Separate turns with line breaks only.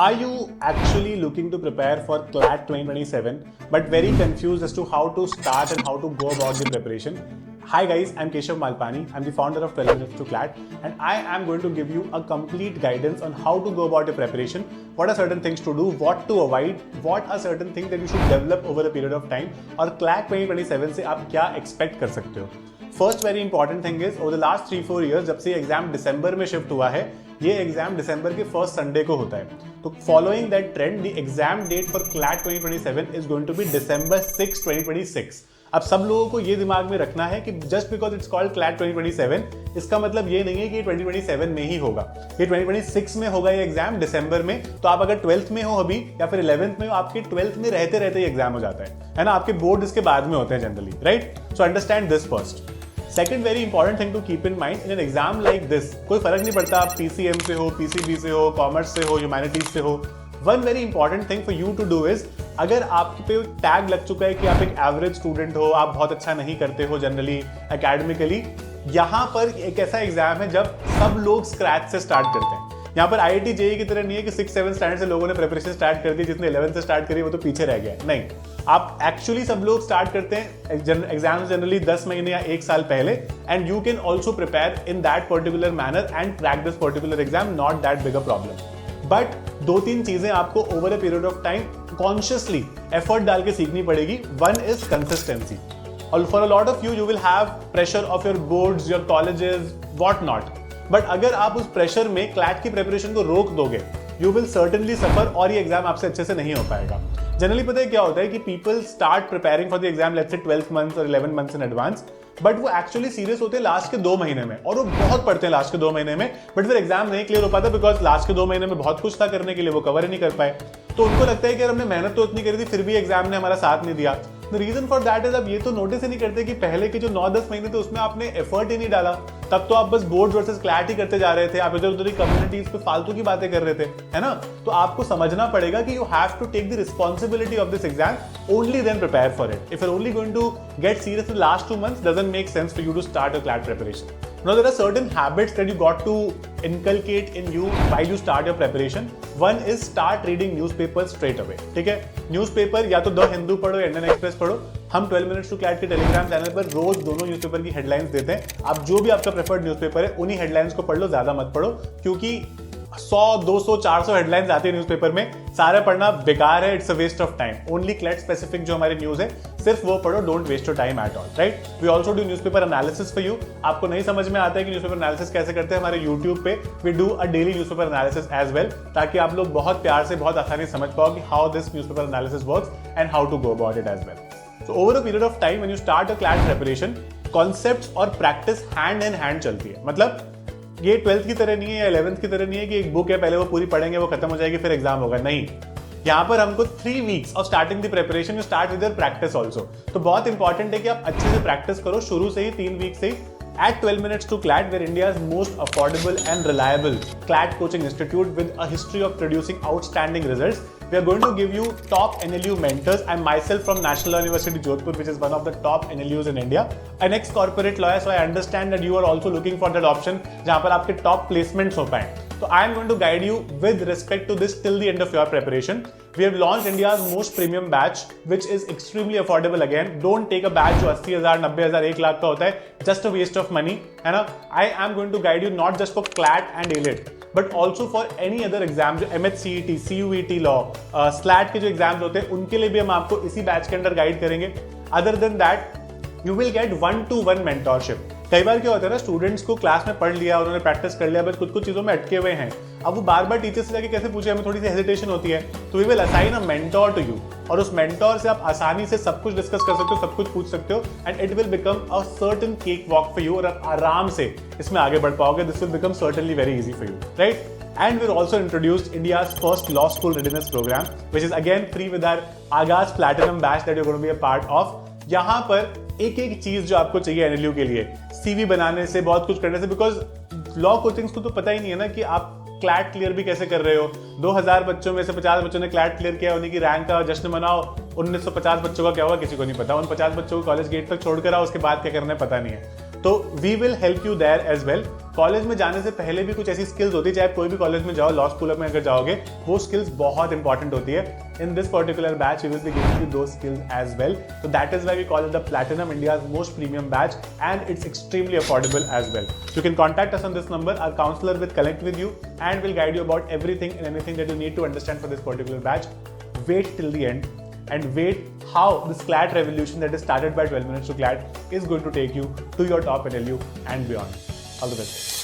Are you actually looking to prepare for CLAT 2027 but very confused as to how to start and how to go about the preparation? Hi guys, I'm Keshav Malpani. I'm the founder of 12 Minutes to CLAT and I am going to give you a complete guidance on how to go about your preparation, what are certain things to do, what to avoid, what are certain things that you should develop over a period of time और CLAT 2027 से आप क्या expect कर सकते हो. First very important thing is over the last 3-4 years जब से exam दिसंबर में शिफ्ट हुआ है, ये एग्जाम दिसंबर के फर्स्ट संडे को होता है. तो following that trend the exam date for CLAT 2027 is going to be December 6, 2026. अब सब लोगों को ये दिमाग में रखना है कि just because it's called CLAT 2027 इसका मतलब ये नहीं है कि 2027 में ही होगा, ये 2026 में होगा ये एग्जाम दिसंबर में. तो आप अगर 12th में हो अभी या फिर 11th में हो, आपके 12th में रहते रहते एग्जाम हो जाता है ना. आपके बोर्ड इसके बाद में होते हैं generally, right? So understand this first. Second very important thing to keep in mind in an exam like this, कोई फर्क नहीं पड़ता आप PCM से हो, PCB से हो, कॉमर्स से हो, ह्यूमैनिटीज से हो. One very important thing for you to do is, अगर आप पे टैग लग चुका है कि आप एक एवरेज स्टूडेंट हो, आप बहुत अच्छा नहीं करते हो जनरली एकेडमिकली, यहाँ पर एक ऐसा एग्जाम है जब सब लोग स्क्रैच से स्टार्ट करते हैं. यहाँ पर IIT JEE की तरह नहीं है कि 6-7 स्टैंडर्ड से लोगों ने प्रिपरेशन स्टार्ट कर दी, जिसने 11th से स्टार्ट करी वो तो पीछे रह गया. नहीं, आप एक्चुअली सब लोग स्टार्ट करते हैं एग्जाम जनरली 10 महीने या 1 साल पहले, and you can also prepare in that particular manner and crack this particular exam, not that big a problem. But 2-3 चीजें आपको over a period of time consciously effort डाल के सीखनी पड़ेगी. One is consistency. For a lot of you will have pressure of your boards, your colleges, what not. But अगर आप उस pressure में क्लैट की प्रिपरेशन को रोक दोगे, यू विल सर्टेनली सफर और ये एग्जाम आपसे अच्छे से नहीं हो पाएगा. जनरली पता है क्या होता है कि people start preparing for the exam let's say 12 months और 11 मंथ्स इन एडवांस, बट वो एक्चुअली सीरियस होते हैं लास्ट के 2 महीने में, और वो बहुत पढ़ते हैं लास्ट के 2 महीने में, बट फिर एग्जाम नहीं क्लियर हो पाता बिकॉज लास्ट के 2 महीने में बहुत कुछ था करने के लिए, वो कवर ही नहीं कर पाए. तो उनको लगता है कि हमने मेहनत तो इतनी करी थी फिर भी एग्जाम ने हमारा साथ नहीं दिया. The reason for that is अब ये तो नोटिस ही नहीं करते कि पहले के जो 9-10 महीने थे उसमें आपने एफर्ट ही नहीं डाला. तब तो आप बस बोर्ड वर्सेस क्लैट ही करते जा रहे थे, आप इधर उधर कम्युनिटीज पे फालतू की बातें कर रहे थे, है ना. तो आपको समझना पड़ेगा कि you have to take the responsibility of this exam, only then prepare for it. If you are only going to get serious in last 2 months, doesn't make sense for you to start a CLAT preparation. Now there are certain habits that you got to inculcate in you while you start your preparation. One is start reading newspapers straight away. ठीक है, newspaper या तो the Hindu पढ़ो या Indian express पढ़ो. हम 12 minutes to CLAT के Telegram channel पर रोज दोनों न्यूज़पेपर की हेडलाइंस देते हैं. आप जो भी आपका प्रेफर्ड न्यूज़पेपर है उन्हीं हेडलाइंस को पढ़ लो, ज्यादा मत पढ़ो, क्योंकि 100-200-400 हेडलाइंस आती है न्यूज़पेपर में, सारा पढ़ना बेकार है. It's a waste of time. Only CLAT specific जो हमारी न्यूज़ है सिर्फ वो पढ़ो. Don't waste your time at all, right? We also do newspaper analysis for you. आपको नहीं समझ में आता है कि न्यूज़पेपर एनालिसिस कैसे करते हैं, हमारे यूट्यूब पे we do a daily newspaper analysis as well, ताकि आप लोग बहुत प्यार से बहुत आसानी से समझ पाओ कि how this newspaper analysis works and how to go about it as well. So over a period of time when you start a CLAT preparation, concepts और practice hand in hand चलती है. मतलब ये 12th की तरह नहीं है या 11th की तरह नहीं है कि एक बुक है पहले वो पूरी पढ़ेंगे वो खत्म हो जाएगी फिर एग्जाम होगा. नहीं, यहाँ पर हमको 3 weeks of starting the preparation, you start with your practice also. तो बहुत इंपॉर्टेंट है कि आप अच्छे से प्रैक्टिस करो शुरू से ही, 3 weeks से ही. At 12 Minutes to CLAT, we're India's most affordable and reliable CLAT coaching institute with a history of producing outstanding results. We are going to give you top NLU mentors. I'm myself from National University Jodhpur, which is one of the top NLUs in India. An ex-corporate lawyer, so I understand that you are also looking for that option जहाँ पर आपके top placements हो पाएं. So I am going to guide you with respect to this till the end of your preparation. We have launched India's most premium batch, which is extremely affordable again. Don't take a batch जो 80,000, 90,000, 1 लाख का होता है. Just a waste of money, है ना. I am going to guide you not just for CLAT and AILET, but also for any other exam जो MHCET, CUET law, SLAT के जो exams होते हैं उनके लिए भी हम आपको इसी बैच के अंदर गाइड करेंगे. Other than that, you will get 1-to-1 mentorship. कई बार क्या होता है ना, स्टूडेंट्स को क्लास में पढ़ लिया, उन्होंने प्रैक्टिस कर लिया, बट कुछ चीजों में अटके हुए हैं. अब वो बार बार टीचर से जाके कैसे पूछे, हमें थोड़ी सी हेजिटेशन होती है. तो we will assign a mentor to you, और उस मेंटोर से आप आसानी से सब कुछ डिस्कस कर सकते हो, सब कुछ पूछ सकते हो, and it will become a certain cake walk for you, और आप आराम से इसमें आगे बढ़ पाओगे. This will become certainly very easy for you, right? And we're also introduced India's first law school readiness program, which is again free with our Aagaz Platinum batch that you're going to be a part of. यहाँ पर एक एक चीज जो आपको चाहिए NLU के लिए, CV बनाने से, बहुत कुछ करने से, बिकॉज लॉ कोचिंग्स को तो पता ही नहीं है ना कि आप क्लैट क्लियर भी कैसे कर रहे हो. 2000 बच्चों में से 50 बच्चों ने क्लैट क्लियर किया, उन्हीं की रैंक का जश्न मनाओ. 1950 बच्चों का क्या होगा किसी को नहीं पता. उन 50 बच्चों को कॉलेज गेट तक छोड़कर आओ, उसके बाद क्या करना है पता नहीं है. तो we will help you there as well. College में जाने से पहले भी कुछ ऐसी स्किल्स होती है, चाहे कोई भी कॉलेज में जाओ, लॉ स्कूल में अगर जाओगे, वो स्किल्स बहुत इंपॉर्टेंट होती है. In this particular batch, we will be giving you those skills as well. So that is why we call it the Platinum, India's most premium batch, and it's extremely affordable as well. So you can contact us on this number. Our counselor will connect with you and will guide you about everything and anything that you need to understand for this particular batch. Wait till the end and wait how this CLAT revolution that is started by 12 Minutes to CLAT is going to take you to your top NLU and beyond. All the best.